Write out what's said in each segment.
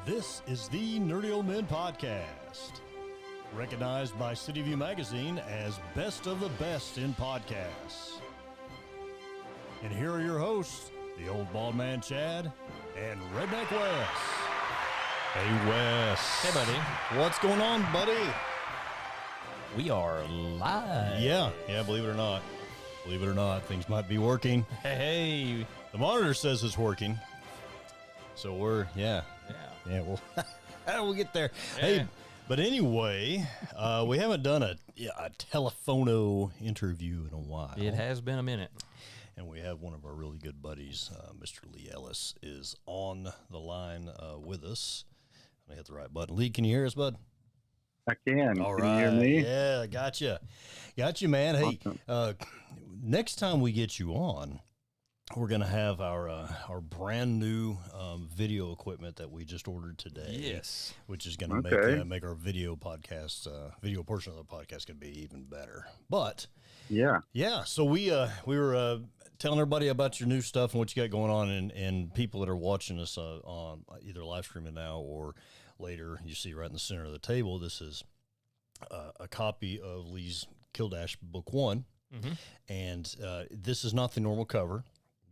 This is the Nerdy Old Men Podcast, recognized by City View Magazine as best of the best in podcasts. And here are your hosts, the Old Bald Man Chad and Redneck Wes. Hey, Wes. Hey, buddy. What's going on, buddy? We are live. Yeah, believe it or not. Believe it or not, things might be working. Hey. The monitor says it's working. So we're, yeah, we'll get there. Yeah. Hey, but anyway, we haven't done a telephono interview in a while. It has been a minute. And we have one of our really good buddies, Mr. Lee Ellis, is on the line with us. I hit the right button. Lee, can you hear us, bud? I can. All can right. you hear me? Yeah, gotcha, man. Hey, Awesome. Next time we get you on, we're going to have our brand new video equipment that we just ordered today. Yes. Which is going to make our video podcast, video portion of the podcast going to be even better. But yeah. So we were telling everybody about your new stuff and what you got going on, and people that are watching us on either live streaming now or later. You see right in the center of the table. This is a copy of Lee's Kildash Book 1, and this is not the normal cover.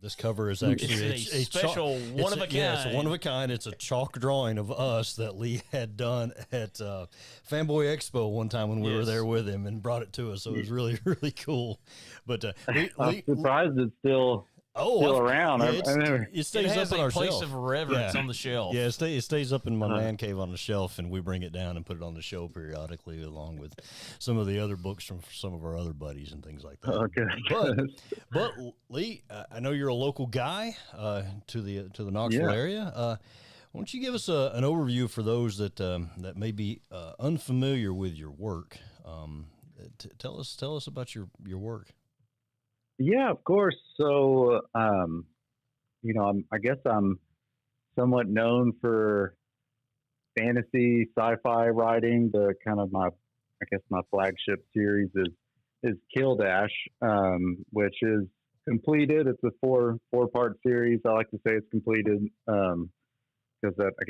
This cover is actually it's a special one of a kind. Yeah, it's a one of a kind. It's a chalk drawing of us that Lee had done at Fanboy Expo one time when we were there with him and brought it to us. So it was really, really cool. But I'm surprised it's still around. Yeah, it stays up on our place shelf. of reverence on the shelf. Yeah, it stays up in my man cave on the shelf, and we bring it down and put it on the show periodically, along with some of the other books from some of our other buddies and things like that. Okay, but Lee, I know you're a local guy to the Knoxville area. Why don't you give us an overview for those that may be unfamiliar with your work? Tell us about your work. Yeah, of course. So, I guess I'm somewhat known for fantasy, sci-fi writing. The kind of my flagship series is Kildash, which is completed. It's a four-part series. I like to say it's completed because I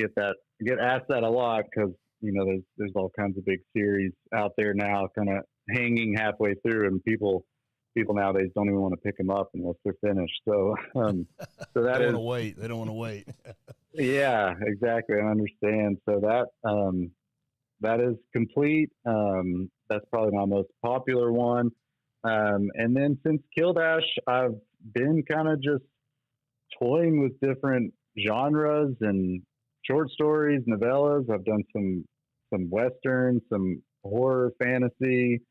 get asked that a lot because there's all kinds of big series out there now, kind of hanging halfway through, and people nowadays don't even want to pick them up unless they're finished. So, so that They don't want to wait. Yeah, exactly. I understand. So that is complete. That's probably my most popular one. And then since Kildash, I've been kind of just toying with different genres and short stories, novellas. I've done some Western, some horror, fantasy,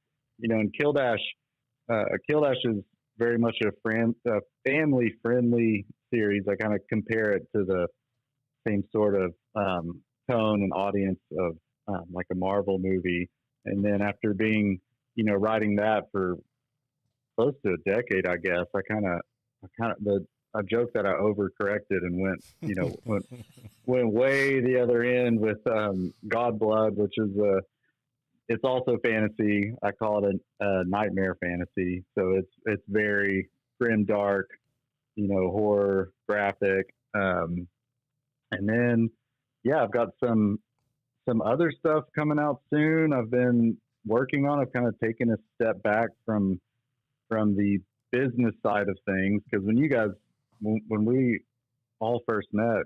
and Kildash is very much a family-friendly series. I kind of compare it to the same sort of tone and audience of like a Marvel movie. And then after being, writing that for close to a decade, I guess, I joke that I overcorrected and went way the other end with Godblood, which is it's also fantasy. I call it a nightmare fantasy. So it's very grim, dark, horror, graphic. And then, I've got some other stuff coming out soon. I've been working on. I've kind of taken a step back from the business side of things because when we all first met,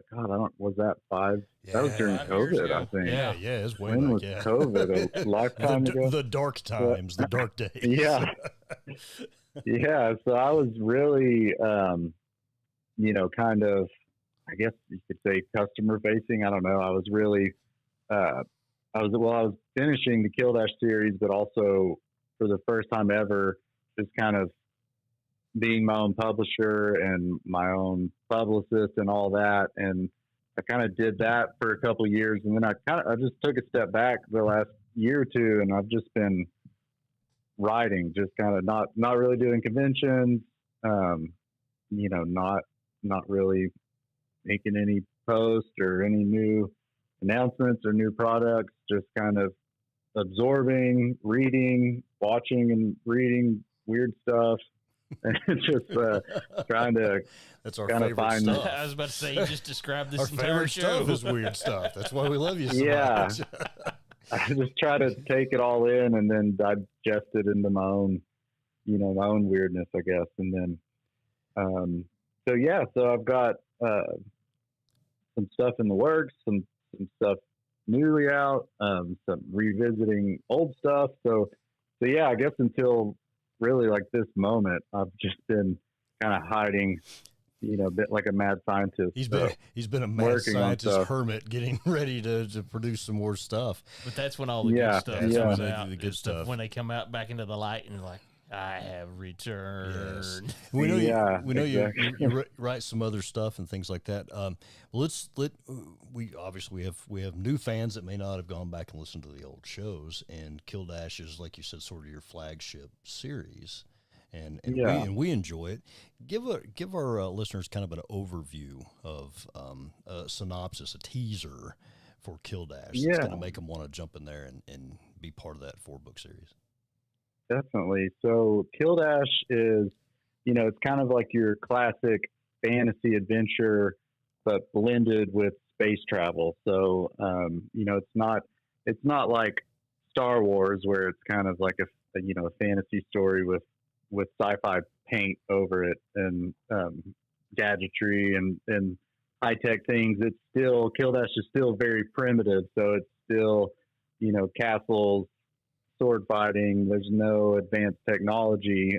was that 5? Yeah, that was during COVID, I think. Yeah, it's way when back, was yeah. COVID? A lifetime ago? The dark times, the dark days. Yeah. Yeah. So I was really, kind of, I guess you could say customer facing. I don't know. I was really, I was finishing the Kildash series, but also for the first time ever, just kind of being my own publisher and my own publicist and all that. And I kind of did that for a couple of years. And then I just took a step back the last year or two, and I've just been writing, just kind of not really doing conventions, not really making any posts or any new announcements or new products, just kind of absorbing, reading, watching and reading weird stuff, and just trying to that's our kind of favorite find stuff. I was about to say, you just described this our entire favorite show. stuff is weird stuff. That's why we love you so much. I just try to take it all in and then digest it into my own, my own weirdness, I guess. And then, so I've got some stuff in the works, some stuff newly out, some revisiting old stuff. So yeah, I guess until really like this moment, I've just been kind of hiding, a bit like a mad scientist. He's been a mad scientist hermit, getting ready to produce some more stuff. But that's when all the good stuff comes out. The good stuff when they come out back into the light and like, I have returned. Yes. We know exactly. you write some other stuff and things like that. We have new fans that may not have gone back and listened to the old shows, and Kildash is, like you said, sort of your flagship series. And we enjoy it. Give our listeners kind of an overview of a synopsis, a teaser for Kildash. That's going to make them want to jump in there and be part of that 4-book series. Definitely. So Kildash is, it's kind of like your classic fantasy adventure, but blended with space travel. So it's not like Star Wars where it's kind of like a fantasy story with sci-fi paint over it and gadgetry and high-tech things. It's still, Kildash is still very primitive. So it's still, castles, sword fighting. There's no advanced technology,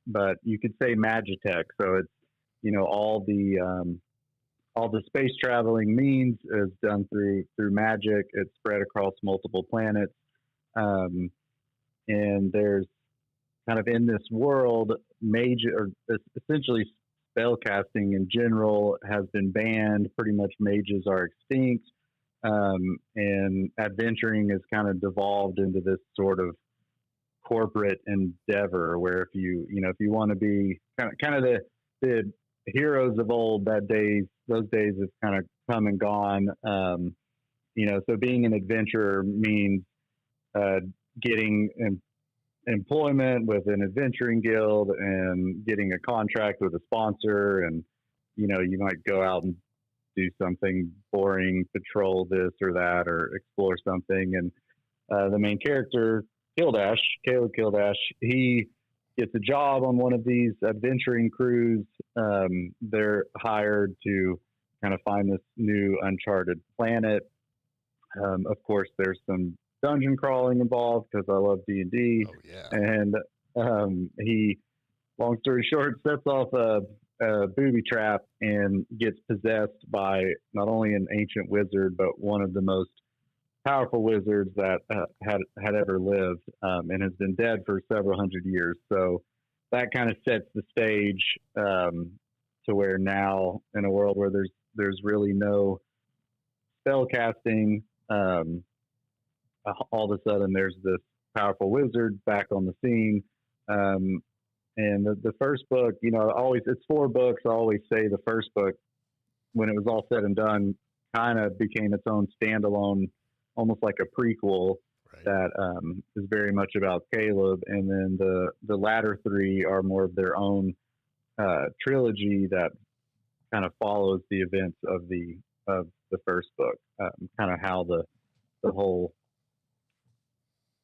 but you could say magitech. So it's, all the space traveling means is done through magic. It's spread across multiple planets. And there's kind of in this world, essentially spellcasting in general has been banned. Pretty much mages are extinct. And adventuring has kind of devolved into this sort of corporate endeavor where if you want to be kind of the heroes of old, those days have kind of come and gone. So being an adventurer means getting employment with an adventuring guild and getting a contract with a sponsor, and you might go out and do something boring, patrol this or that, or explore something. And the main character, Kildash, Caleb Kildash, he gets a job on one of these adventuring crews. They're hired to kind of find this new uncharted planet. Of course, there's some dungeon crawling involved because I love D&D. Oh, yeah. And he, long story short, sets off a booby trap and gets possessed by not only an ancient wizard, but one of the most powerful wizards that had ever lived, and has been dead for several hundred years. So that kind of sets the stage to where now, in a world where there's really no spell casting, all of a sudden there's this powerful wizard back on the scene. And the first book, it's 4 books. I always say the first book, when it was all said and done, kind of became its own standalone, almost like a prequel, right, that is very much about Caleb. And then the latter 3 are more of their own trilogy that kind of follows the events of the first book, kind of how the whole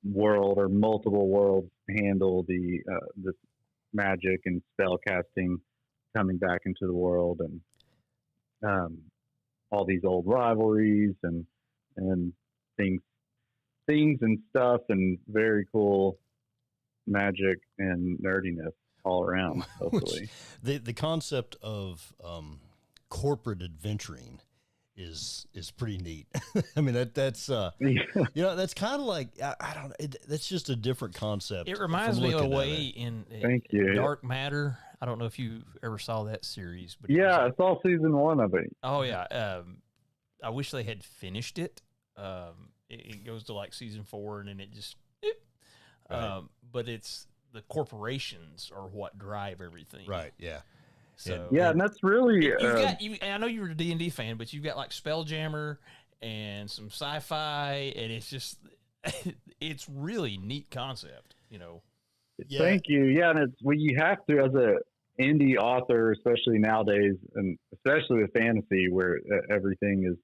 world or multiple worlds handle this magic and spell casting coming back into the world, and all these old rivalries and things and stuff, and very cool magic and nerdiness all around. Hopefully, the concept of corporate adventuring is pretty neat. I mean, that's that's kind of like, I don't know, that's just a different concept. It reminds me of a way in Thank you. Dark Matter. I don't know if you ever saw that series, but I saw season 1 of it. Oh yeah. I wish they had finished it. It goes to like season 4 and then it just, right. But it's the corporations are what drive everything. Right. Yeah. So and that's really I know you're a D&D fan, but you've got like Spelljammer and some sci-fi, and it's just it's really neat concept, Yeah. Thank you. Yeah, and it's you have to, as a indie author, especially nowadays, and especially with fantasy, where everything is,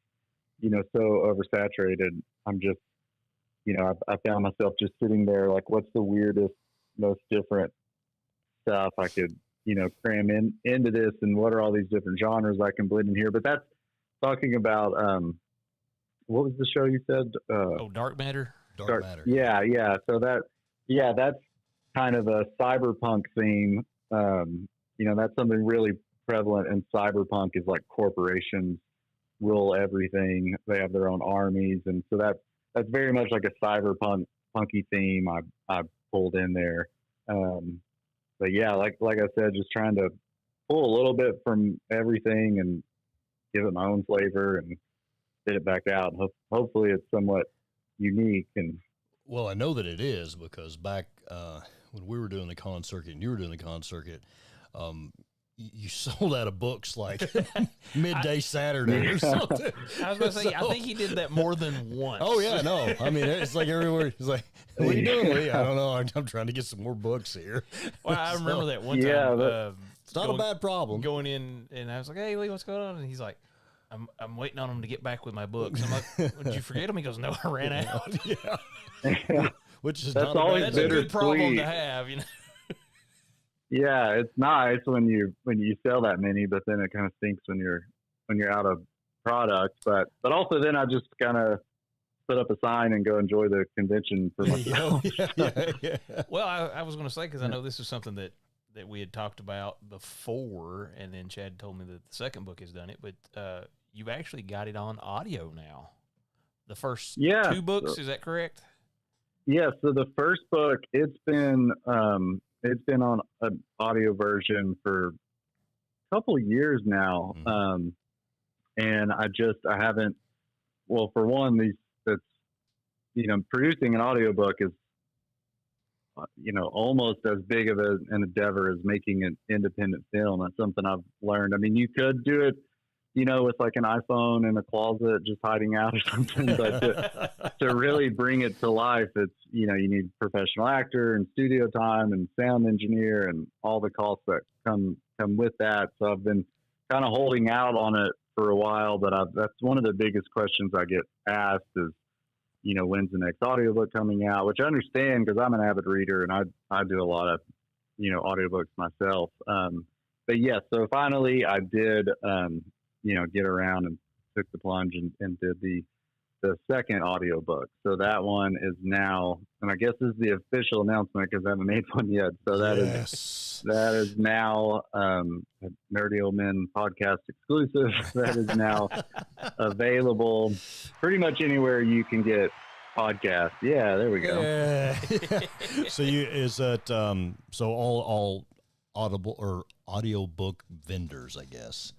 so oversaturated. I'm just, I found myself just sitting there like, what's the weirdest, most different stuff I could, cram into this, and what are all these different genres I can blend in here? But that's talking about, what was the show you said? Dark Matter. Dark Matter. Yeah. So that's kind of a cyberpunk theme. That's something really prevalent in cyberpunk, is like corporations rule everything. They have their own armies, and so that's very much like a cyberpunky theme I pulled in there. But yeah, like I said, just trying to pull a little bit from everything and give it my own flavor and get it back out. Hopefully it's somewhat unique. And well, I know that it is, because back when we were doing the con circuit and you were doing the con circuit, you sold out of books like midday Saturday or something. I was going to say, I think he did that more than once. Oh yeah, no. I mean, it's like everywhere. He's like, "What are you doing, Lee?" I don't know. I'm trying to get some more books here. Well, I remember that one time. It's not a bad problem. Going in, and I was like, "Hey, Lee, what's going on?" And he's like, I'm waiting on him to get back with my books. I'm like, "Did you forget him?" He goes, "No, I ran out." Yeah. Which is that's not always that's a good problem to have, Yeah, it's nice when you sell that many, but then it kind of stinks when you're out of product. But also then I just kind of put up a sign and go enjoy the convention for myself. Yeah. Well, I was going to say, because I know this is something that we had talked about before, and then Chad told me that the second book has done it, but you've actually got it on audio now. The first two books, is that correct? Yeah. So the first book, it's been on an audio version for a couple of years now. Mm-hmm. And I haven't, well, for one, producing an audiobook is, almost as big of an endeavor as making an independent film. That's something I've learned. I mean, you could do it, with like an iPhone in a closet just hiding out or something, but to really bring it to life, it's, you need professional actor and studio time and sound engineer and all the costs that come with that. So I've been kind of holding out on it for a while, but that's one of the biggest questions I get asked is, when's the next audiobook coming out, which I understand because I'm an avid reader and I do a lot of, audiobooks myself. But yeah, so finally I did, get around and took the plunge and did the second audiobook. So that one is now, and I guess this is the official announcement because I haven't made one yet. So that is now Nerdy Old Men podcast exclusive. That is now available pretty much anywhere you can get podcasts. Yeah, there we go. Yeah. So is that so all Audible or audiobook vendors, I guess.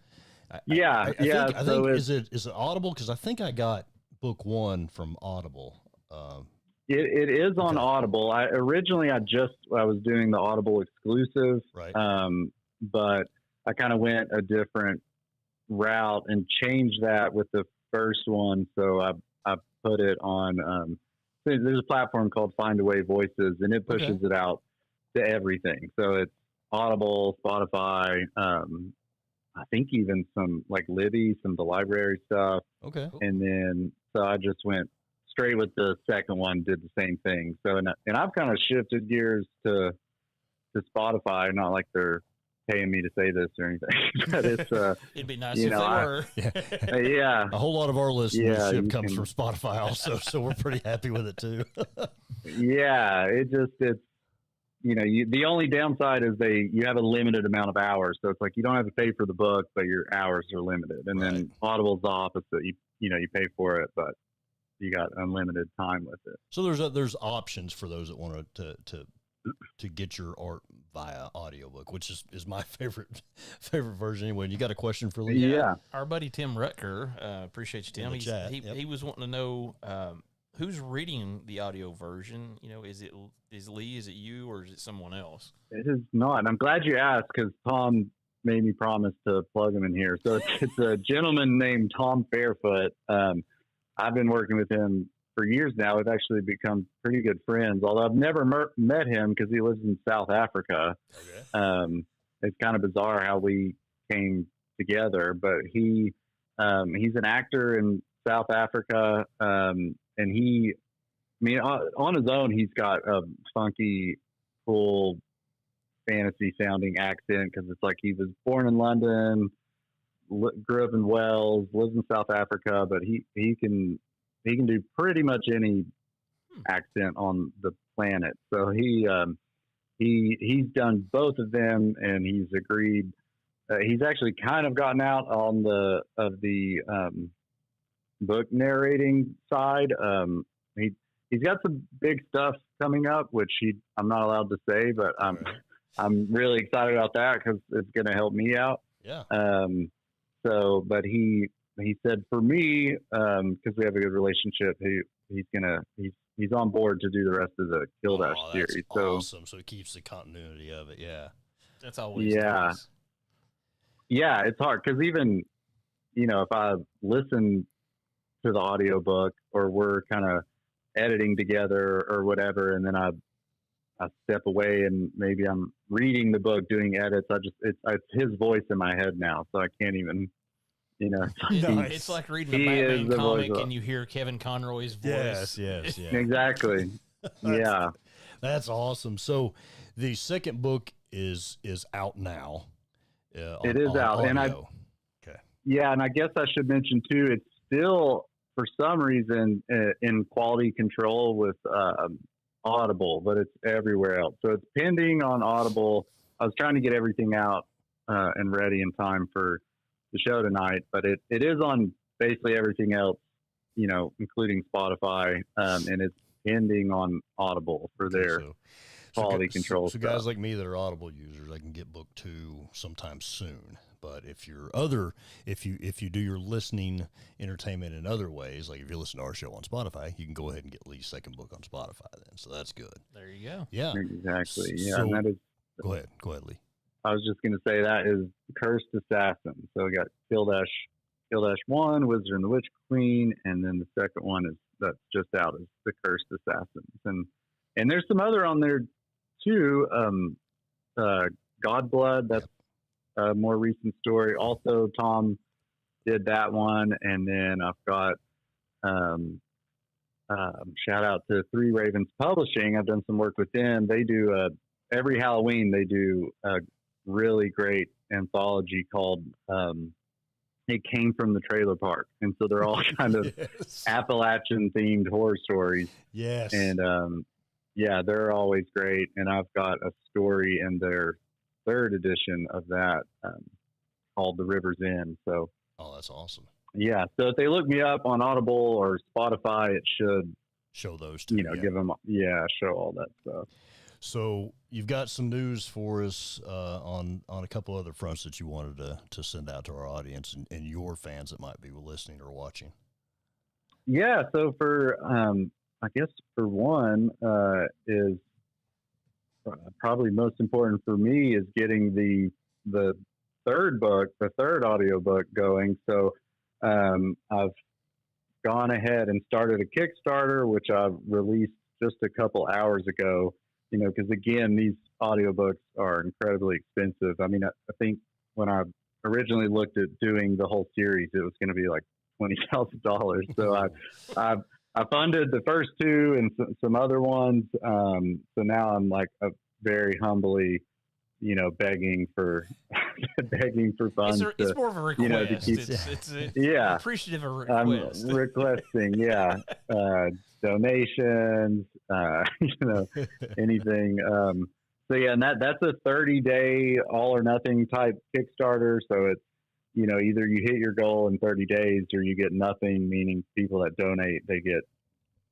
I think is it Audible? Because I think I got book one from Audible. It is on Audible. I was doing the Audible exclusive, right? But I kind of went a different route and changed that with the first one. So I put it on. There's a platform called Findaway Voices, and it pushes it out to everything. So it's Audible, Spotify. I think even some like Libby, some of the library stuff. Okay. And then, so I just went straight with the second one, did the same thing. So, and I've kind of shifted gears to Spotify, not like they're paying me to say this or anything, but it's, it'd be nice if they were. Yeah. A whole lot of our listenership comes from Spotify also. So we're pretty happy with it too. Yeah. It's, the only downside is you have a limited amount of hours. So it's like, you don't have to pay for the book, but your hours are limited. And then Audible's the opposite. You pay for it, but you got unlimited time with it. So there's options for those that want to get your art via audiobook, which is my favorite version anyway. And you got a question for Lee? Yeah. Our buddy Tim Rutger, appreciate you, Tim. He was wanting to know, who's reading the audio version? Is Lee, is it you, or is it someone else? It is not. I'm glad you asked because Tom made me promise to plug him in here. So it's a gentleman named Tom Fairfoot. I've been working with him for years now. We've actually become pretty good friends, although I've never met him because he lives in South Africa. Okay. It's kind of bizarre how we came together, but he's an actor in South Africa. And on his own, he's got a funky, cool, fantasy sounding accent because it's like he was born in London, grew up in Wales, lives in South Africa, but he can do pretty much any accent on the planet. So he's done both of them, and he's agreed. He's actually kind of gotten out on the book narrating side. He's got some big stuff coming up, which I'm not allowed to say, but I'm really excited about that because it's going to help me out. Yeah. But he said for me, because we have a good relationship, he's on board to do the rest of the Kildash series. So awesome. So it keeps the continuity of it. Yeah. That's always nice. Yeah, it's hard because even, if I listen to the audiobook or we're kind of editing together or whatever, and then I step away and maybe I'm reading the book, doing edits. It's his voice in my head now, so I can't even, It's like reading a Batman comic and you hear Kevin Conroy's voice. Yes. Exactly. Yeah. That's awesome. So the second book is out now. It is out. Audio. And I guess I should mention too, it's still for some reason in quality control with Audible, but it's everywhere else. So it's pending on Audible. I was trying to get everything out and ready in time for the show tonight, but it is on basically everything else, including Spotify, and it's pending on Audible for their quality control. So guys like me that are Audible users, I can get book 2 sometime soon. But if you do your listening entertainment in other ways, like if you listen to our show on Spotify, you can go ahead and get Lee's second book on Spotify then. So that's good. There you go. Yeah. Exactly. Yeah. So, and that is, go ahead, Lee. I was just going to say that is Cursed Assassin. So we got Kildash 1, Wizard and the Witch Queen, and then the second one that's just out is the Cursed Assassins. And there's some other on there too. Godblood, that's a more recent story. Also, Tom did that one. And then I've got shout out to Three Ravens Publishing. I've done some work with them. They do every Halloween, they do a really great anthology called It Came from the Trailer Park. And so they're all kind of Appalachian themed horror stories. Yes. And they're always great. And I've got a story in their third edition of that called The River's End. So that's awesome. Yeah, so if they look me up on Audible or Spotify, it should show those two. Give them show all that stuff. So you've got some news for us on a couple other fronts that you wanted to send out to our audience and your fans that might be listening or watching. Yeah, so for I guess for one is probably most important for me is getting the third audiobook going. So I've gone ahead and started a Kickstarter, which I've released just a couple hours ago, because again, these audiobooks are incredibly expensive. I mean, I think when I originally looked at doing the whole series, it was going to be like $20,000. So I funded the first two and some other ones. So now I'm like very humbly, begging for funds. It's more of a request. It's appreciative of a request. I'm requesting, donations, anything. And that's a 30-day all or nothing type Kickstarter. So it's, either you hit your goal in 30 days or you get nothing, meaning people that donate, they get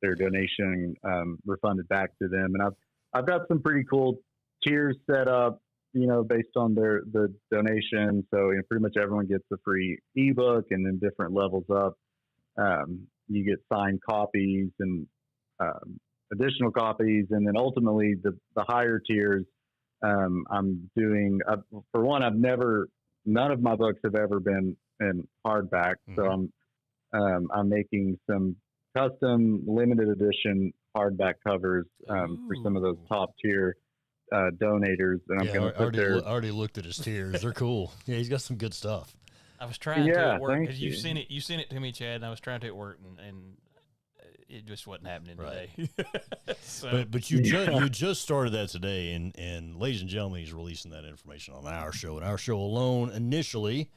their donation refunded back to them. And I've got some pretty cool tiers set up, based on the donation. So pretty much everyone gets a free ebook, and then different levels up, you get signed copies and additional copies. And then ultimately the higher tiers, I'm doing, for one, none of my books have ever been in hardback. Mm-hmm. So I'm making some custom limited edition hardback covers for some of those top tier donators, and I'm going to put I already looked at his tiers. They're cool. Yeah, he's got some good stuff. I was trying to at work because you sent it to me, Chad, and I was trying to at work, and it just wasn't happening today. So. But you just started that today, and ladies and gentlemen, he's releasing that information on our show and our show alone initially.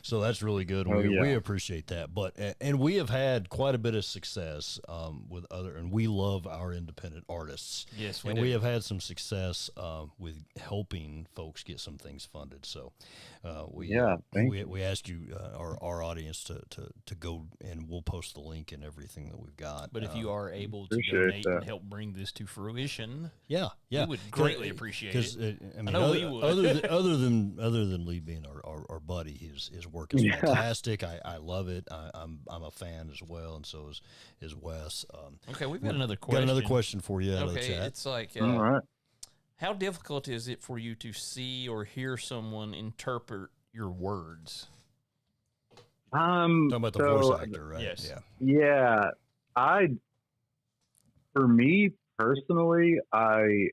So that's really good. We appreciate that. But and we have had quite a bit of success with and we love our independent artists. Yes, we have had some success with helping folks get some things funded. So we ask you our audience to go, and we'll post the link and everything that we've got. But if you are able to donate and help bring this to fruition, we would greatly appreciate it. I mean, other than Lee being our buddy, his work is fantastic. I love it. I'm a fan as well, and so is Wes. Okay, we've got another question. Got another question for you. Out of the chat. It's like, all right. How difficult is it for you to see or hear someone interpret your words? Talking about the voice actor, right? Yes. Yeah. For me personally, I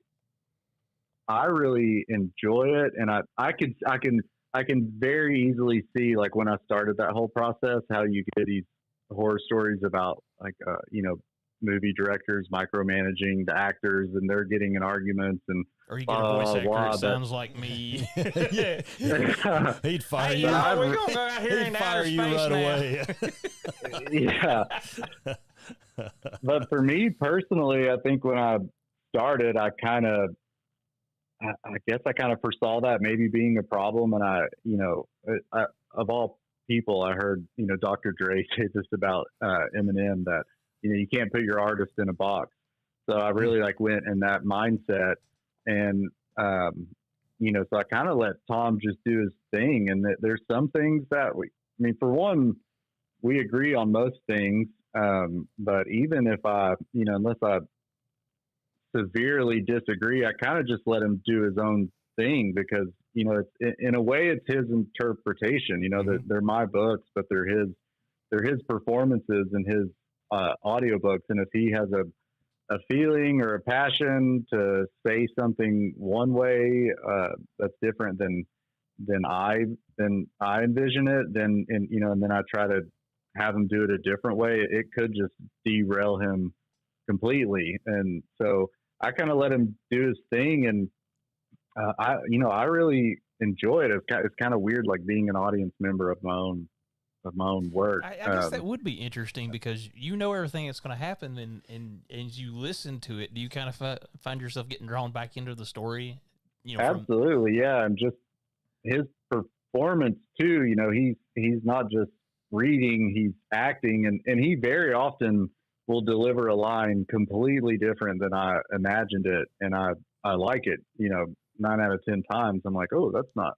really enjoy it, and I can very easily see, like, when I started that whole process, how you get these horror stories about, like, movie directors micromanaging the actors, and they're getting in arguments, and or you get a voice actor that sounds like me. He'd fire you. We're gonna go out here and fire you right away. Yeah. But for me personally, I think when I started, I guess I kind of foresaw that maybe being a problem. And I of all people, I heard, Dr. Dre say this about Eminem, that, you can't put your artist in a box. So I really went in that mindset, and, so I kind of let Tom just do his thing. And there's some things that for one, we agree on most things. But even if unless I severely disagree, I kind of just let him do his own thing, because, it's, in a way, it's his interpretation, that they're my books, but they're his performances and his audiobooks. And if he has a feeling or a passion to say something one way, that's different than I envision it, and then I try to have him do it a different way, it could just derail him completely. And so I kind of let him do his thing, and I really enjoy it. It's kind of weird, like being an audience member of my own work. I guess that would be interesting, because everything that's going to happen, and as you listen to it, do you kind of find yourself getting drawn back into the story? Absolutely, yeah. And just his performance too. He's not just reading, he's acting, and he very often will deliver a line completely different than I imagined it, and I like it. 9 out of 10 times I'm like, oh, that's not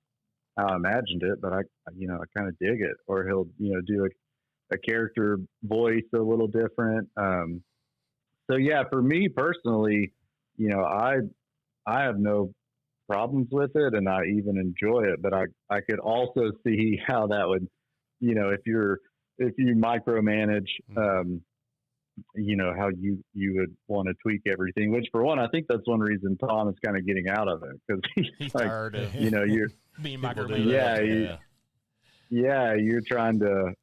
how I imagined it, but I kind of dig it. Or he'll do a character voice a little different. So yeah, for me personally, I have no problems with it, and I even enjoy it. But I could also see how that would, if you micromanage, how you would want to tweak everything, which, for one, I think that's one reason Tom is kind of getting out of it, because he's tired of you're being micromanaged. You're trying to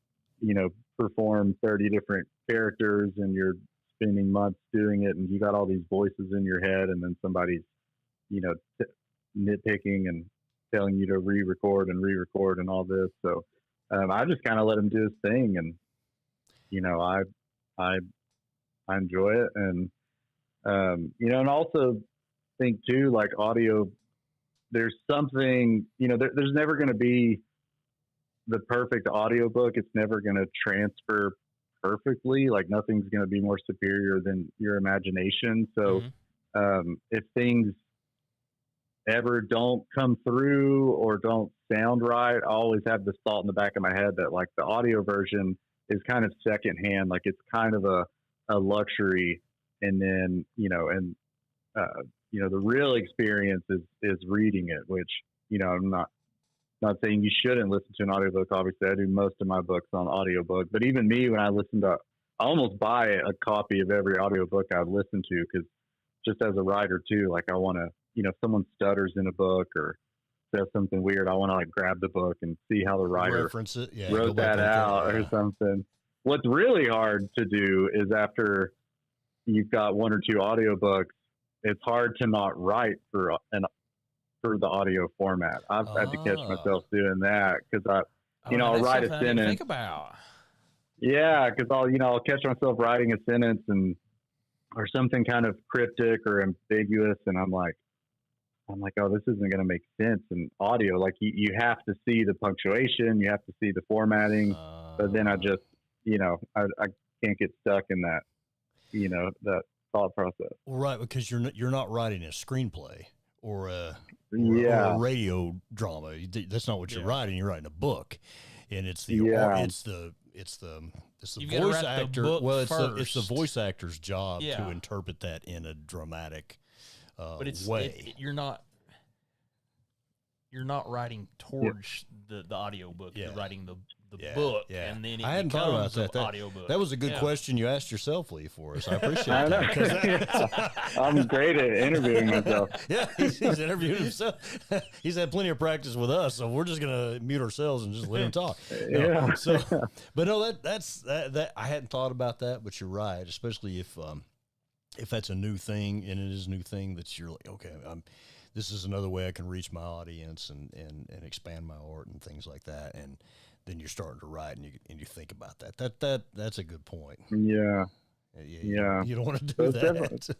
perform 30 different characters, and you're spending months doing it, and you got all these voices in your head, and then somebody's nitpicking and telling you to re-record and all this. So I just kind of let him do his thing, and I enjoy it. And and also think too, like audio, there's something, there's never going to be the perfect audiobook. It's never going to transfer perfectly. Like, nothing's going to be more superior than your imagination. So if things ever don't come through or don't sound right, I always have this thought in the back of my head that, like, the audio version is kind of secondhand. Like, it's kind of a luxury. And then, the real experience is reading it, which, I'm not saying you shouldn't listen to an audiobook. Obviously, I do most of my books on audiobook, but even me, when I listen to I almost buy a copy of every audiobook I've listened to, because just as a writer too, like I want to, if someone stutters in a book or says something weird, I want to like grab the book and see how the writer reference it. Yeah, wrote that out or something. What's really hard to do is after you've got one or two audiobooks, it's hard to not write for the audio format. I've had to catch myself doing that, because I'll write a sentence. Think about. Yeah, because I'll catch myself writing a sentence or something kind of cryptic or ambiguous, and I'm like, oh, this isn't going to make sense in audio. Like you have to see the punctuation, you have to see the formatting, but then I just, I can't get stuck in that, that thought process. Well, right, because you're not writing a screenplay or a radio drama. That's not what you're writing. You're writing a book, and it's the voice actor. Well, it's the voice actor's job to interpret that in a dramatic way. You're not writing towards the audiobook. You're writing the book, and then I hadn't thought about that. Audiobook. That was a good question you asked yourself, Lee, for us. I appreciate that. I'm great at interviewing myself. Yeah, he's interviewing himself. He's had plenty of practice with us, so we're just gonna mute ourselves and just let him talk. But no, that's I hadn't thought about that, but you're right, especially if that's a new thing, and it is a new thing that you're like, okay, this is another way I can reach my audience and expand my art and things like that. And then you're starting to write and you think about that. That's a good point. Yeah. You don't want to do that. It's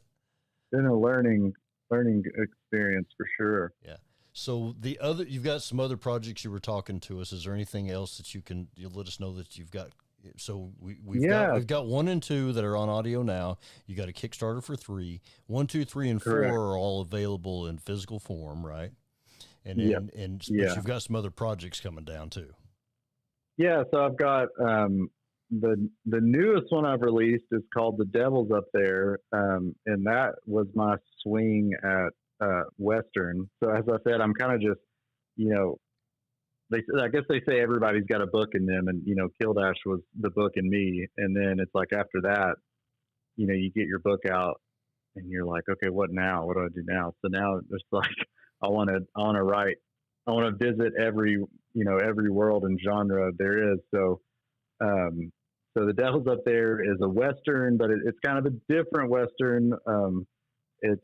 been a learning experience for sure. Yeah. So you've got some other projects you were talking to us. Is there anything else that you'll let us know that you've got? So we've got 1 and 2 that are on audio now. You got a Kickstarter for 3. 1, 2, 3, and 4 are all available in physical form, right? But you've got some other projects coming down too. Yeah, so I've got the newest one I've released is called The Devil's Up There, and that was my swing at Western. So as I said, I'm kind of just, I guess they say everybody's got a book in them, and Kildash was the book in me. And then it's like after that, you get your book out, and you're like, okay, what now? What do I do now? So now it's like I want to write. I want to visit every world and genre there is. So The Devil's Up There is a Western, but it's kind of a different Western. It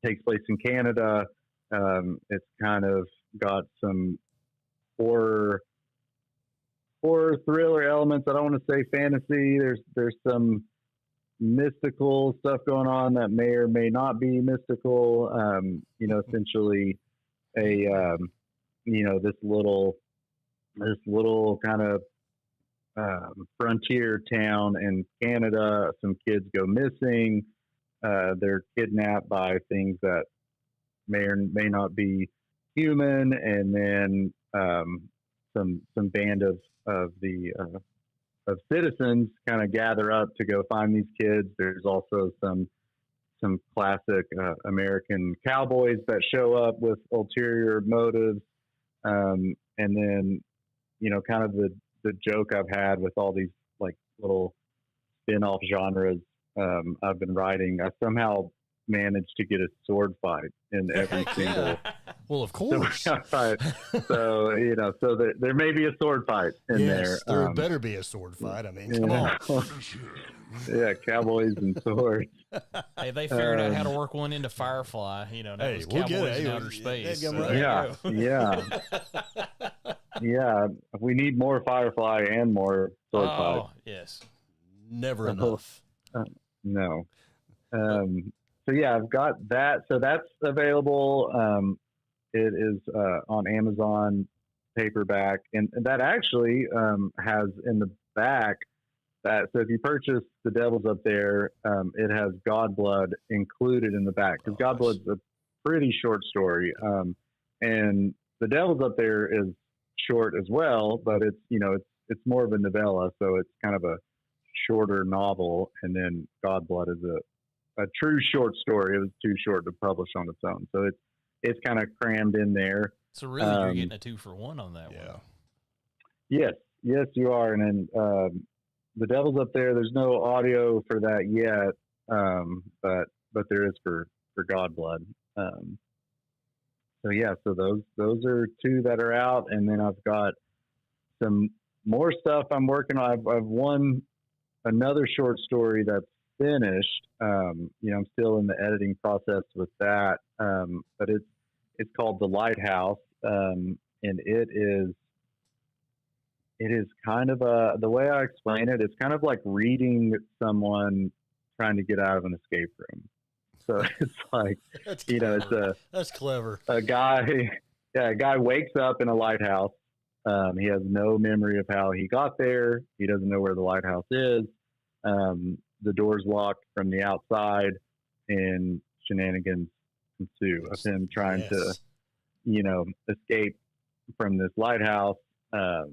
takes place in Canada. It's kind of got some horror thriller elements. I don't want to say fantasy. There's some mystical stuff going on that may or may not be mystical. Essentially this little kind of frontier town in Canada. Some kids go missing. They're kidnapped by things that may or may not be human, and then some band of citizens kind of gather up to go find these kids. There's also some classic American cowboys that show up with ulterior motives, and then kind of the joke I've had with all these like little spin-off genres I've been writing. I somehow managed to get a sword fight in every single. Well, of course. So there may be a sword fight in there. There better be a sword fight. I mean, come on. Yeah, cowboys and swords. Hey, they figured out how to work one into Firefly. That was cowboys in outer space. Yeah. We need more Firefly and more sword fight. Oh, yes. Never enough. No. So yeah, I've got that. So that's available. It is on Amazon paperback, and that actually has in the back that. So if you purchase The Devil's Up There, it has Godblood included in the back, because Godblood's a pretty short story, and The Devil's Up There is short as well, but it's more of a novella, so it's kind of a shorter novel, and then Godblood is a true short story. It was too short to publish on its own, so it's kind of crammed in there. So really, you're getting a 2-for-1 on that one. Yes, you are. And then The Devil's Up There. There's no audio for that yet, but there is for Godblood. So yeah, so those are two that are out, and then I've got some more stuff I'm working on. I've won another short story that's finished. I'm still in the editing process with that, but it's called The Lighthouse, and it is kind of the way I explain it, it's kind of like reading someone trying to get out of an escape room. So it's like, that's clever. A guy wakes up in a lighthouse. He has no memory of how he got there. He doesn't know where the lighthouse is. The door's locked from the outside, and shenanigans ensue of him trying to, escape from this lighthouse. And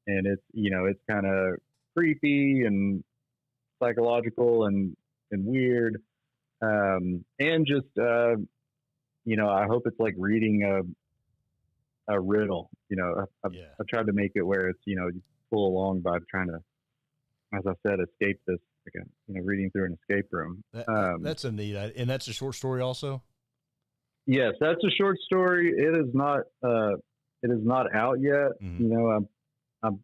it's kind of creepy and psychological and weird. And just, I hope it's like reading a riddle. I've tried to make it where it's, you pull along by trying to, as I said, escape this, reading through an escape room. That's a neat, and that's a short story also? Yes, that's a short story. It is not out yet. Mm-hmm. I'm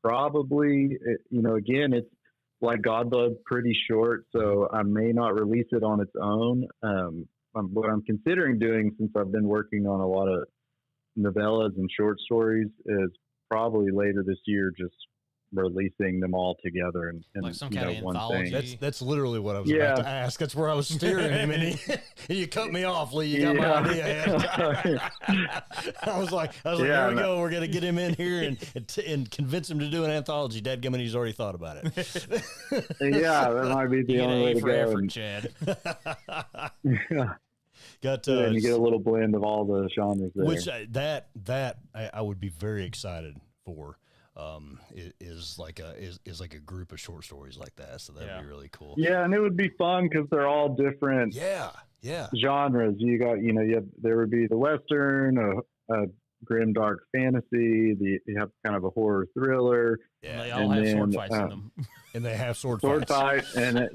probably, again, it's like Godblood, pretty short, so I may not release it on its own. What I'm considering doing, since I've been working on a lot of novellas and short stories, is probably later this year just releasing them all together and like some kind of one anthology. thing. That's literally what I was about to ask. That's where I was steering him, and you cut me off, Lee. You got my idea. I was like, here we go. We're gonna get him in here and convince him to do an anthology. Dadgummit, he's already thought about it. Yeah, that might be the only way to go. Effort, Chad. Got and you get a little blend of all the genres there. Which I would be very excited for. Is like a group of short stories like that, so that'd be really cool. Yeah, and it would be fun because they're all different. Genres. You got there would be the Western, a grim dark fantasy. You have kind of a horror thriller. Yeah, they all have sword fights in them, and they have sword fight and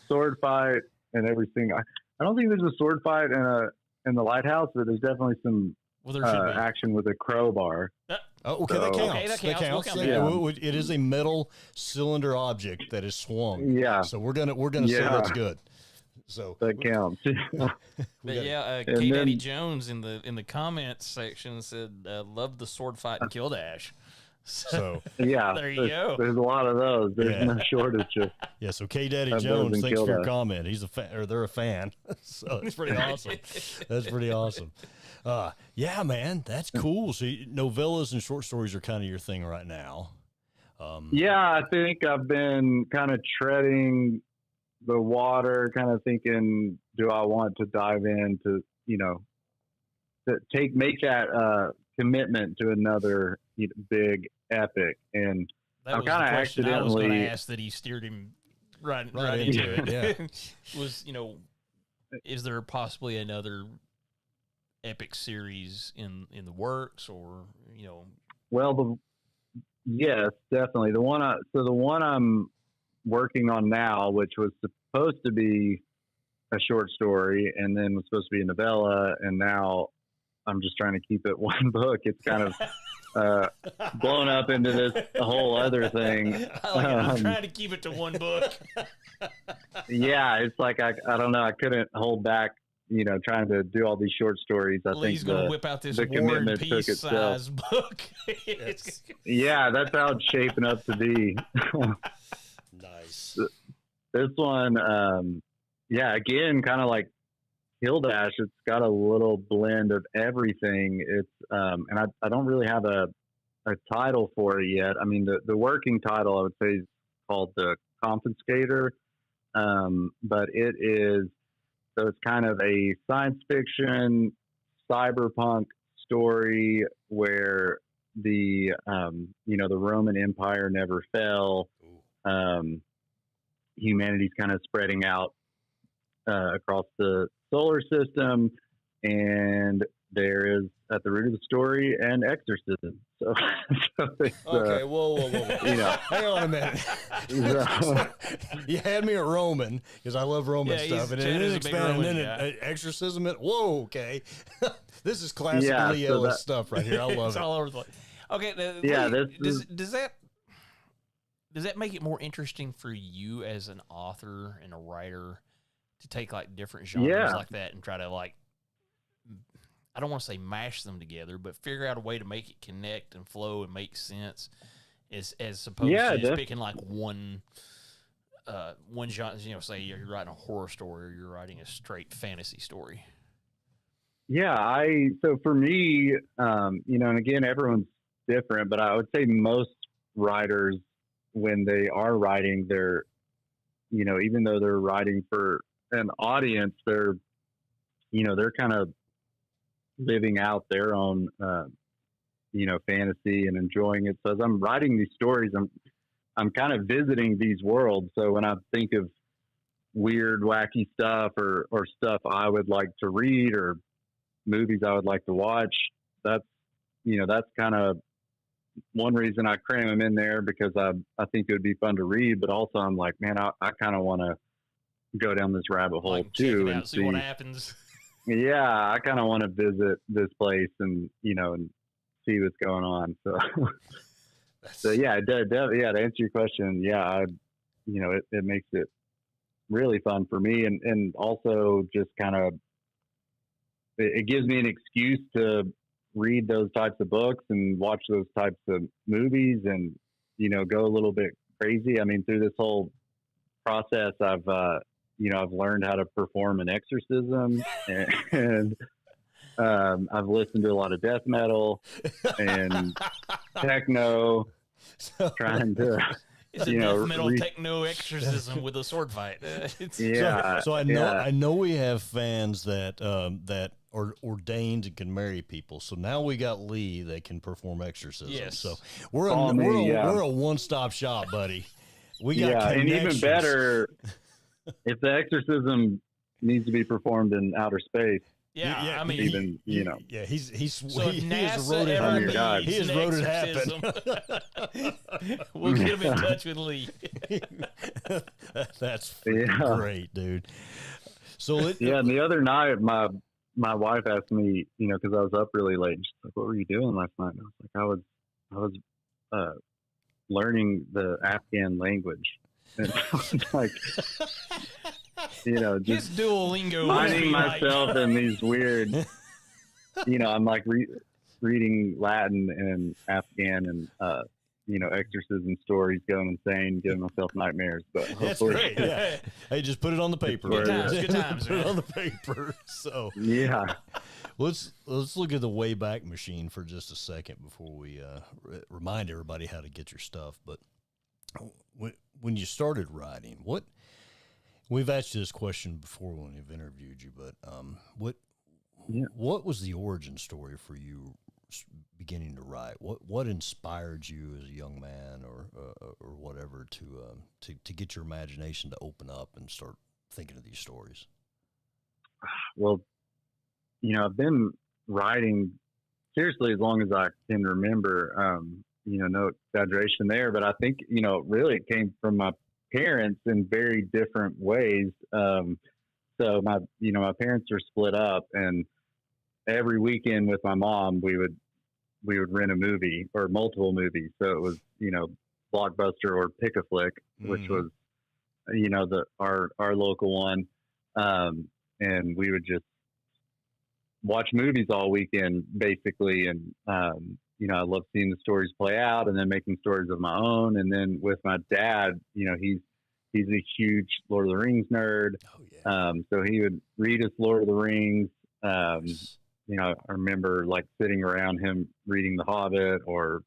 sword fight and everything. I don't think there's a sword fight in the Lighthouse, but there's definitely some action with a crowbar. Okay, that counts. It is a metal cylinder object that is swung. Yeah. So we're gonna say that's good. So that counts. But K Daddy Jones in the comments section said, "Love the sword fight in Kildash." So there you go. There's a lot of those. There's no shortage of. Yeah. So K Daddy Jones, thanks for your comment. He's a fan, or they're a fan. So that's pretty awesome. That's pretty awesome. Yeah, man, that's cool. So novellas and short stories are kind of your thing right now. I think I've been kind of treading the water, kind of thinking, do I want to dive into, make that commitment to another big epic? And I'm kind of accidentally. I was going to ask that he steered him right into it. Yeah. Is there possibly another epic series in the works, or Well, yes, definitely. The one I'm working on now, which was supposed to be a short story and then was supposed to be a novella, and now I'm just trying to keep it one book. It's kind of blown up into this whole other thing. I'm trying to keep it to one book. Yeah, it's like I don't know. I couldn't hold back. Trying to do all these short stories. Lee's going to whip out this War and Peace size book. Yeah, that's how it's shaping up to be. Nice. This one, again, kind of like Kildash, it's got a little blend of everything. It's and I don't really have a title for it yet. I mean, the working title I would say is called The Confiscator, but it is. So it's kind of a science fiction cyberpunk story where the Roman Empire never fell. Humanity's kind of spreading out across the solar system, and there is at the root of the story and exorcism. So, okay, whoa. You know, hang on a minute. You had me at Roman because I love Roman stuff, and then expanded, and then exorcism. Whoa, okay, this is classic Lee Ellis stuff right here. I love it. All over the place. Okay, does that make it more interesting for you as an author and a writer to take like different genres like that and try to like, I don't want to say mash them together, but figure out a way to make it connect and flow and make sense, as opposed to just picking like one genre? You know, say you're writing a horror story or you're writing a straight fantasy story. Yeah, so for me, you know, and again, everyone's different, but I would say most writers, when they are writing, they're, you know, even though they're writing for an audience, they're, you know, they're kind of living out their own, you know, fantasy and enjoying it. So as I'm writing these stories, I'm kind of visiting these worlds. So when I think of weird, wacky stuff or stuff I would like to read or movies I would like to watch, that's, you know, that's kind of one reason I cram them in there, because I think it would be fun to read, but also I'm like, man, I kind of want to go down this rabbit hole like too and see what happens. Yeah, I kind of want to visit this place and, you know, and see what's going on. So, yeah, to answer your question, yeah, you know, it makes it really fun for me, and also just kind of it gives me an excuse to read those types of books and watch those types of movies and, you know, go a little bit crazy. I mean, through this whole process, I've learned how to perform an exorcism, and I've listened to a lot of death metal and techno, trying to, it's a death metal techno exorcism with a sword fight. So I know we have fans that are ordained and can marry people. So now we got Lee that can perform exorcism. Yes. So we're a one-stop shop, buddy. We got and even better, if the exorcism needs to be performed in outer space. Yeah, I mean, even you know, he has wrote it happen. We'll get him in touch with Lee. That's great, dude. So and the other night, my wife asked me, you know, because I was up really late, and she's like, "What were you doing last night?" And I was like, I was learning the Afghan language. And I was like, you know, just Duolingo, finding myself in these weird, you know, I'm like reading Latin and Afghan and, you know, exorcism stories, going insane, giving myself nightmares. But that's great. Yeah. Hey, just put it on the paper. Good times. Put it on the paper. So yeah. Let's look at the Wayback Machine for just a second before we remind everybody how to get your stuff. But when you started writing, we've asked you this question before when we've interviewed you, but what was the origin story for you beginning to write? What inspired you as a young man or whatever to get your imagination to open up and start thinking of these stories? Well, you know, I've been writing seriously as long as I can remember. You know, no exaggeration there, but I think, you know, really it came from my parents in very different ways. So my parents are split up, and every weekend with my mom, we would rent a movie or multiple movies. So it was, you know, Blockbuster or Pick a Flick, which was, you know, our local one. And we would just watch movies all weekend basically. And, you know, I love seeing the stories play out and then making stories of my own. And then with my dad, you know, he's a huge Lord of the Rings nerd. Oh, yeah. So he would read us Lord of the Rings. You know, I remember like sitting around him reading The Hobbit or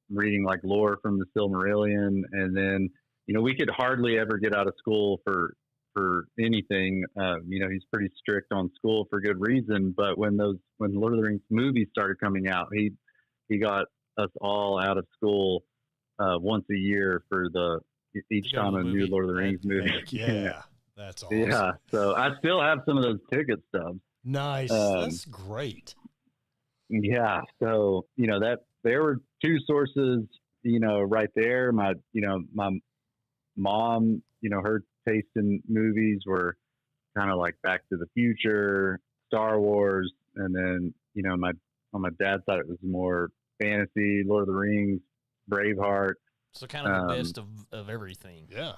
reading like lore from the Silmarillion. And then, you know, we could hardly ever get out of school for anything. You know, he's pretty strict on school for good reason. But when Lord of the Rings movies started coming out, he got us all out of school once a year for each time a new Lord of the Rings movie. Yeah, that's awesome. Yeah, so I still have some of those ticket stubs. Nice, that's great. Yeah. So, that there were two sources, right there. My mom, her taste in movies were kind of like Back to the Future, Star Wars, and then, on my dad's side, it was more fantasy, Lord of the Rings, Braveheart. So kind of the best of everything. Yeah.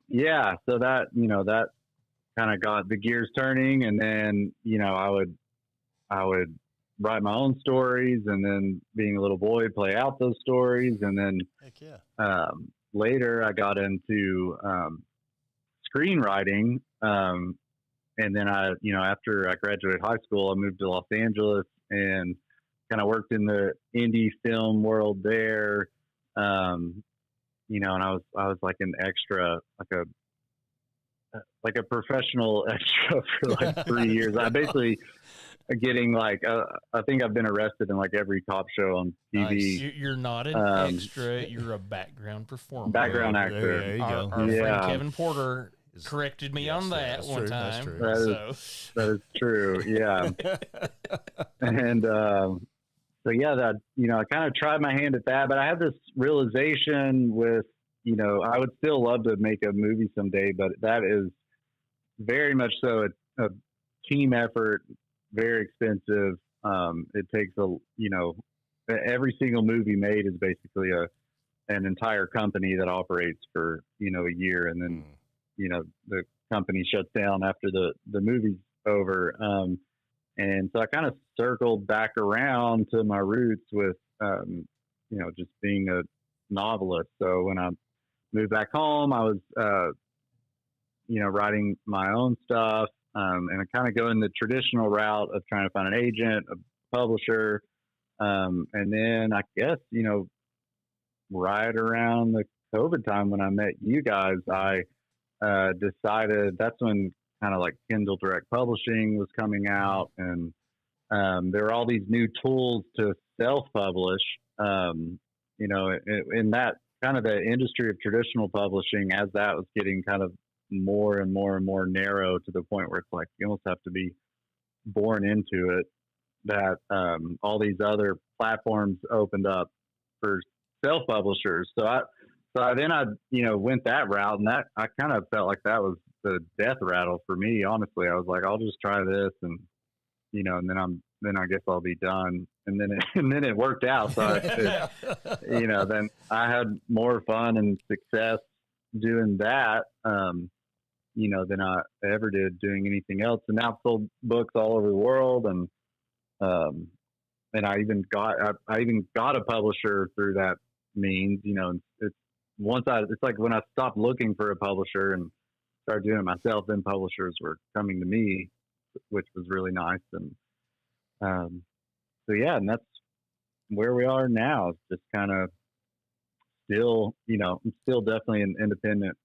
Yeah. So that, that kind of got the gears turning, and then, I would write my own stories, and then being a little boy, play out those stories. And then, heck yeah. Later I got into, screenwriting. And then after I graduated high school, I moved to Los Angeles and kind of worked in the indie film world there. And I was like an extra, like a professional extra for like 3 years. I basically getting like, I think I've been arrested in like every cop show on TV. Nice. You're not an extra, you're a background performer. Background actor. There you go. Our friend Kevin Porter corrected me on that one time. That is true. Yeah. And, so yeah, that, I kind of tried my hand at that, but I had this realization with, I would still love to make a movie someday, but that is very much so a team effort, very expensive. It takes every single movie made is basically an entire company that operates for, a year, and then, the company shuts down after the movie's over. And so I kind of circled back around to my roots with, just being a novelist. So when I moved back home, I was, writing my own stuff, and I kind of go in the traditional route of trying to find an agent, a publisher. And then I guess, right around the COVID time when I met you guys, I decided that's when kind of like Kindle Direct Publishing was coming out, and there were all these new tools to self-publish. In that kind of the industry of traditional publishing, as that was getting kind of more and more and more narrow to the point where it's like you almost have to be born into it, that all these other platforms opened up for self-publishers. So I went that route, and that I kind of felt like that was the death rattle for me. Honestly, I was like, I'll just try this, and and then I guess I'll be done. And then it worked out. So then I had more fun and success doing that, than I ever did doing anything else. And now I've sold books all over the world, and I even got a publisher through that means. It's like when I stopped looking for a publisher and started doing it myself, then publishers were coming to me, which was really nice. And and that's where we are now. It's just kind of still, I'm still definitely an independent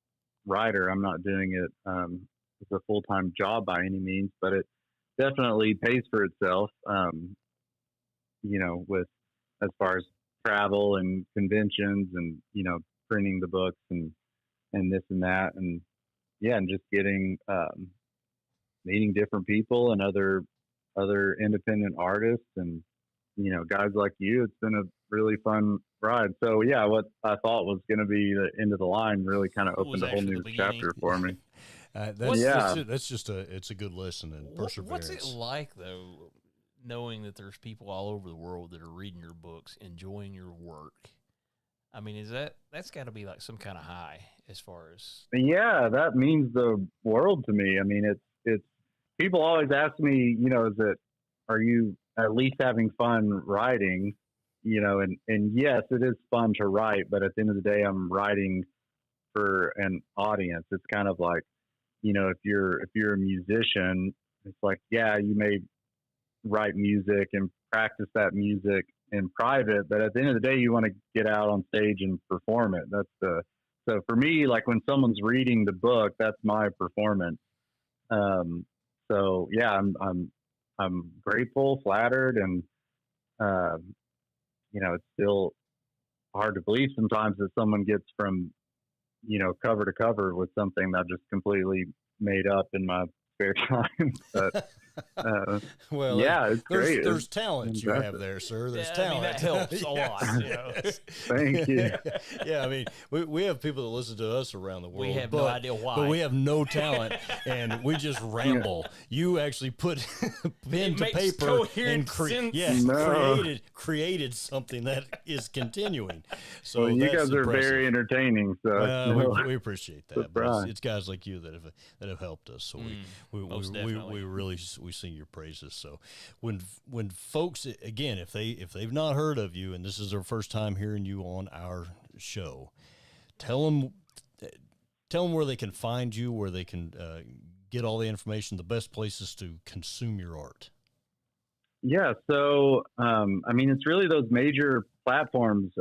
writer. I'm not doing it as a full-time job by any means, but it definitely pays for itself, with as far as travel and conventions and, printing the books and this and that. And and just getting, meeting different people and other independent artists and, guys like you. It's been a really fun ride. So what I thought was going to be the end of the line really kind of opened a whole new chapter for me. That's just it's a good lesson in perseverance. What's it like though, knowing that there's people all over the world that are reading your books, enjoying your work? I mean, that's got to be like some kind of high as far as. Yeah, that means the world to me. I mean, it's people always ask me, are you at least having fun writing? And yes, it is fun to write, but at the end of the day, I'm writing for an audience. It's kind of like, if you're a musician, it's like, you may write music and practice that music in private, but at the end of the day, you want to get out on stage and perform it. So for me, like when someone's reading the book, that's my performance. I'm grateful, flattered, and it's still hard to believe sometimes that someone gets from cover to cover with something that I just completely made up in my spare time. But Well, yeah, it's great. There's talent you have there, sir. There's talent. I mean, that helps a lot. You know? Thank you. Yeah, I mean, we have people that listen to us around the world. We have no idea why. But we have no talent, and we just ramble. You actually put pen to paper and created something that is continuing. So well, you that's guys are impressive. very entertaining. So we appreciate that. But it's guys like you that have helped us. So we really sing your praises. So when folks, again, if they've not heard of you and this is their first time hearing you on our show, tell them where they can find you, where they can get all the information, the best places to consume your art. Yeah, so I mean, it's really those major platforms.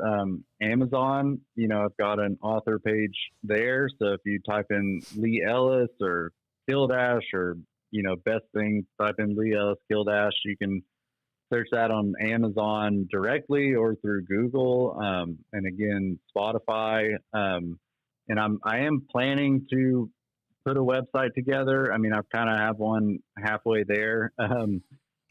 Amazon, I've got an author page there. So if you type in Lee Ellis or Kildash or best thing, type in Lee Ellis Kildash, you can search that on Amazon directly or through Google, and again Spotify. And I am planning to put a website together. I mean, I've kind of have one halfway there,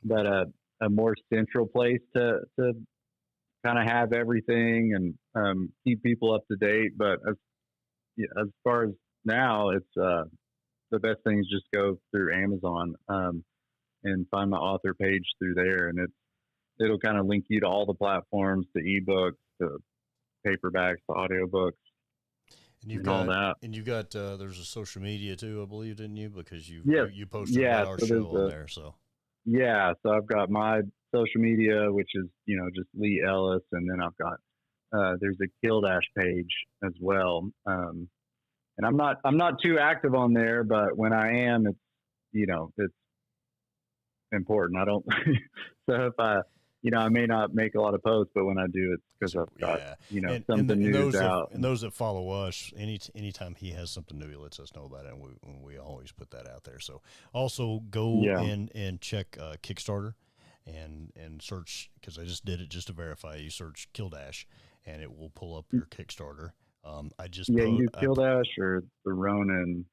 but a more central place to kind of have everything and keep people up to date. But as far as now, it's the best thing is just go through Amazon and find my author page through there, and it'll kind of link you to all the platforms, to ebooks, to paperbacks, to audiobooks. And you've got all that. And you got there's a social media too, I believe, didn't you? Because you posted about our show on there. So yeah, so I've got my social media, which is just Lee Ellis, and then I've got there's a Kildash page as well. And I'm not too active on there, but when I am, it's it's important. I don't so if I may not make a lot of posts, but when I do, it's because I've got something new out. And those that follow us, anytime he has something new, he lets us know about it, and we always put that out there. So also go in and check Kickstarter and search, because I just did it just to verify. You search Kildash, and it will pull up your Kickstarter. I just you do Kildash or the Ronin.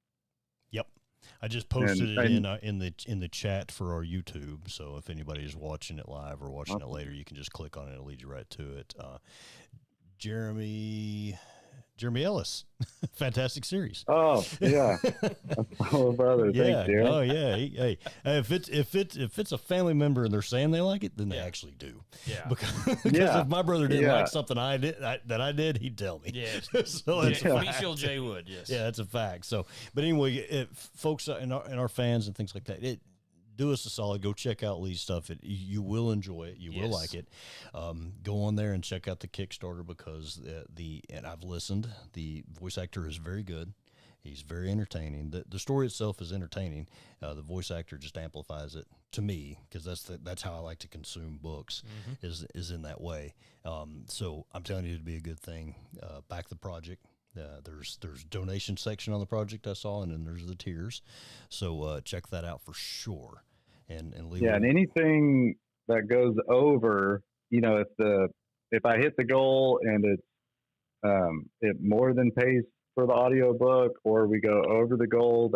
Yep. I just posted it in the chat for our YouTube. So if anybody is watching it live or watching it later, you can just click on it. It'll lead you right to it. Jeremy Ellis, fantastic series. Oh yeah, oh brother, thanks, Jeremy. Oh yeah. Hey, if it's a family member and they're saying they like it, then they actually do. Yeah, because if my brother didn't like something I did, he'd tell me. Yeah, so that's a fact. Michelle J would. Yes, yeah, that's a fact. So, but anyway, folks and our fans and things like that, do us a solid. Go check out Lee's stuff. You will enjoy it. You will like it. Go on there and check out the Kickstarter, because and I've listened. The voice actor is very good. He's very entertaining. The story itself is entertaining. The voice actor just amplifies it to me, because that's how I like to consume books, is in that way. So I'm telling you, it'd be a good thing. Back the project. There's donation section on the project I saw, and then there's the tiers. So check that out for sure. And leave and anything that goes over, if I hit the goal and it more than pays for the audiobook, or we go over the goal,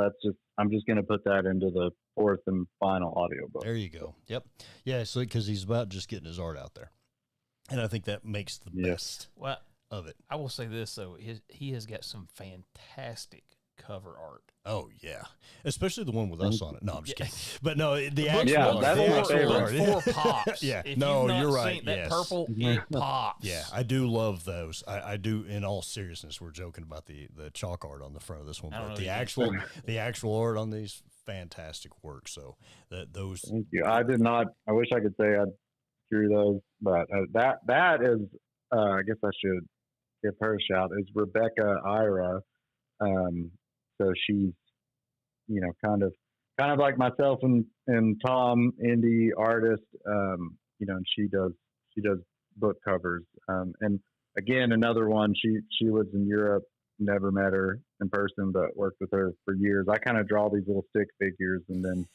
I'm just going to put that into the fourth and final audiobook. There you go. Yep. Yeah. So because he's about just getting his art out there, and I think that makes the best. Well, of it. I will say this though, he has got some fantastic cover art. Oh yeah, especially the one with us on it. No, I'm just kidding. But no, the actual that's my favorite. Four pops. Yeah, if you're right. That purple, it pops. Yeah, I do love those. I do. In all seriousness, we're joking about the chalk art on the front of this one, but the actual art on these, fantastic work. So those. Thank you. I did not. I wish I could say I drew those, but that is. I guess I should give her a shout. Is Rebecca Ira. So she's, kind of like myself and Tom, indie artist, and she does book covers. And again, another one, she lives in Europe, never met her in person, but worked with her for years. I kind of draw these little stick figures and then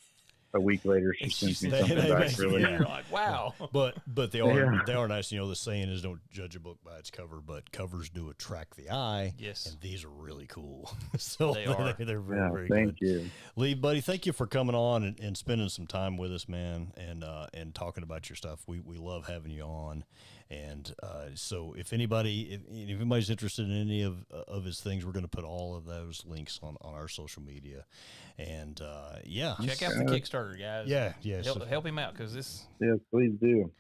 a week later, she sends me something back. Really, you're like, wow. But they are nice. You know, the saying is, don't judge a book by its cover, but covers do attract the eye. Yes, and these are really cool. So they're very, very thank good. you, Lee, buddy. Thank you for coming on and spending some time with us, man, and talking about your stuff. We love having you on. And so if anybody's interested in any of his things, we're going to put all of those links on our social media. And check out the Kickstarter, guys. Yeah, help him out, because this. Yes, please do.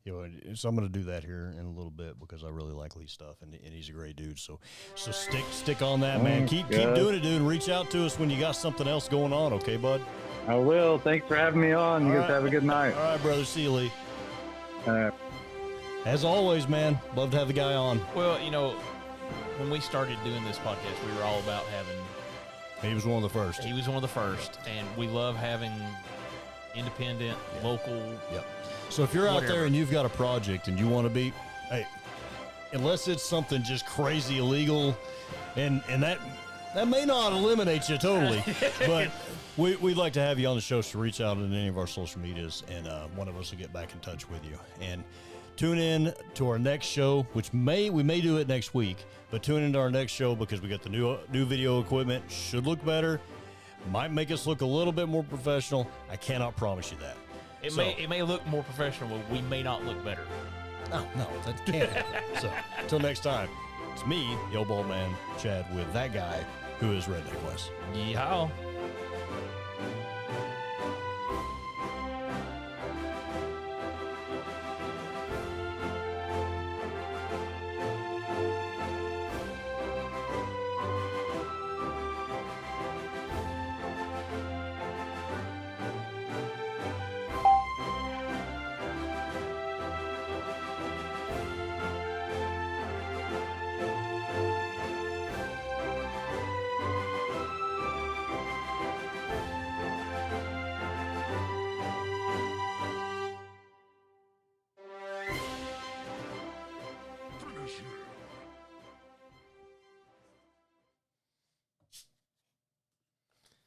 You know, so I'm going to do that here in a little bit, because I really like Lee's stuff, and he's a great dude. So stick on that, man. Keep doing it, dude. And reach out to us when you got something else going on, okay, bud? I will. Thanks for having me on. You guys have a good night. All right, brother. See you, Lee. All right. As always, man, love to have the guy on. Well, you know, when we started doing this podcast, we were all about having. He was one of the first. He was one of the first, and we love having independent, local. Yep. So if you're out there and you've got a project and you want to be, hey, unless it's something just crazy illegal, and that may not eliminate you totally, but we'd like to have you on the show, so reach out on any of our social medias, and one of us will get back in touch with you. And tune in to our next show, which we may do it next week, but tune into our next show, because we got the new video equipment. Should look better, might make us look a little bit more professional. I cannot promise you that. It may look more professional, but we may not look better. No, that can't happen. So until next time, it's me, the old bald man, Chad, with that guy who is Redneck Wes. Yeehaw.